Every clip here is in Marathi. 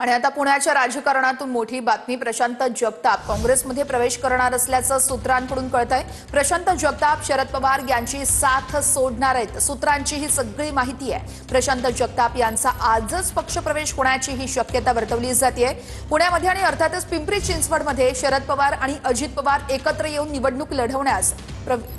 आणि आता पुण्याच्या राजकारणातून मोठी बातमी। प्रशांत जगताप काँग्रेसमध्ये प्रवेश करणार असल्याचं सूत्रांकडून कळतंय। प्रशांत जगताप शरद पवार यांची साथ सोडणार आहेत, सूत्रांची ही सगळी माहिती आहे। प्रशांत जगताप यांचा आजच पक्षप्रवेश होण्याची ही शक्यता वर्तवली जाते। पुण्यामध्ये आणि अर्थातच पिंपरी चिंचवडमध्ये शरद पवार आणि अजित पवार एकत्र येऊन निवडणूक लढवण्यास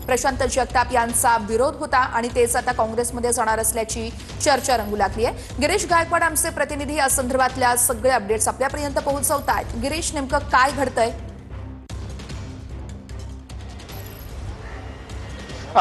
प्रशांत जगताप यांचा विरोध होता आणि तेच आता काँग्रेसमध्ये जाणार असल्याची चर्चा रंगू लागली आहे। गिरीश गायकवाड आमचे प्रतिनिधी या संदर्भातल्या सगळे अपडेट्स आपल्यापर्यंत पोहोचवतात। गिरीश, नेमकं काय घडतंय?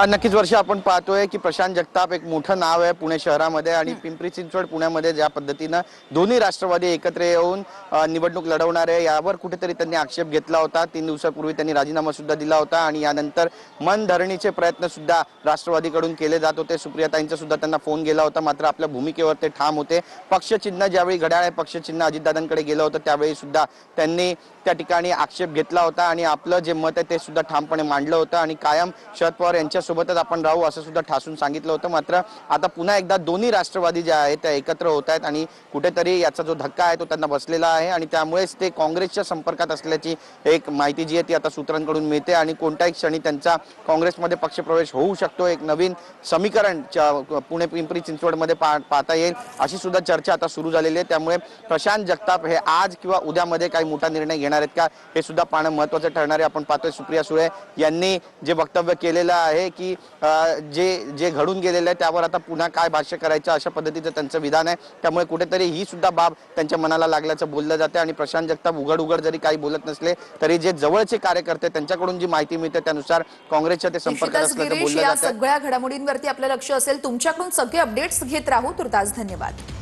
नक्कीच वर्ष आपण पाहतोय की प्रशांत जगताप एक मोठं नाव आहे पुणे शहरामध्ये आणि पिंपरी चिंचवड पुण्यामध्ये ज्या पद्धतीनं दोन्ही राष्ट्रवादी एकत्र येऊन निवडणूक लढवणार आहे यावर कुठेतरी त्यांनी आक्षेप घेतला होता। 3 दिवसापूर्वी त्यांनी राजीनामा सुद्धा दिला होता आणि यानंतर मनधरणीचे प्रयत्न सुद्धा राष्ट्रवादीकडून केले जात होते। सुप्रियाताईंचा सुद्धा त्यांना फोन गेला होता, मात्र आपल्या भूमिकेवर ते ठाम होते। पक्षचिन्ह ज्यावेळी घड्याळ आहे पक्षचिन्ह अजितदादांकडे गेलं होतं त्यावेळी सुद्धा त्यांनी त्या ठिकाणी आक्षेप घेतला होता आणि आपलं जे मत आहे ते सुद्धा ठामपणे मांडलं होतं आणि कायम शरद पवार यांच्या सोबतच आपण राहू असं सुद्धा ठासून सांगितलं होतं। मात्र आता पुन्हा एकदा दोन्ही राष्ट्रवादी ज्या आहेत त्या एकत्र होत आहेत आणि कुठेतरी याचा जो धक्का आहे तो त्यांना बसलेला आहे आणि त्यामुळेच ते काँग्रेसच्या संपर्कात असल्याची एक माहिती जी आहे ती आता सूत्रांकडून मिळते आणि कोणत्याही क्षणी त्यांचा काँग्रेसमध्ये पक्षप्रवेश होऊ शकतो। एक नवीन समीकरण पुणे पिंपरी चिंचवडमध्ये पाहता येईल अशी सुद्धा चर्चा आता सुरू झालेली आहे। त्यामुळे प्रशांत जगताप हे आज किंवा उद्यामध्ये काही मोठा निर्णय घेणार आहेत का हे सुद्धा पाहणं महत्त्वाचं ठरणार आहे। आपण पाहतोय सुप्रिया सुळे यांनी जे वक्तव्य केलेलं आहे की जे घडून गेलेलं आहे त्यावर आता पुन्हा काय भाष्य करायचं अशा पद्धतीचं त्यांचं विधान आहे। त्यामुळे कुठेतरी ही सुद्धा बाब त्यांच्या मनाला लागल्याचं बोललं जाते आणि प्रशांत जगताप उघड जरी काही बोलत नसले तरी जे जवळचे कार्यकर्ते त्यांच्याकडून जी माहिती मिळते त्यानुसार काँग्रेसच्या ते संपर्कात असल्याचं बोललं जातं। या सगळ्या घडामोडींवरती आपलं लक्ष असेल। तुमच्याकडून सगळे अपडेट्स घेत राहू। तुर्तास धन्यवाद।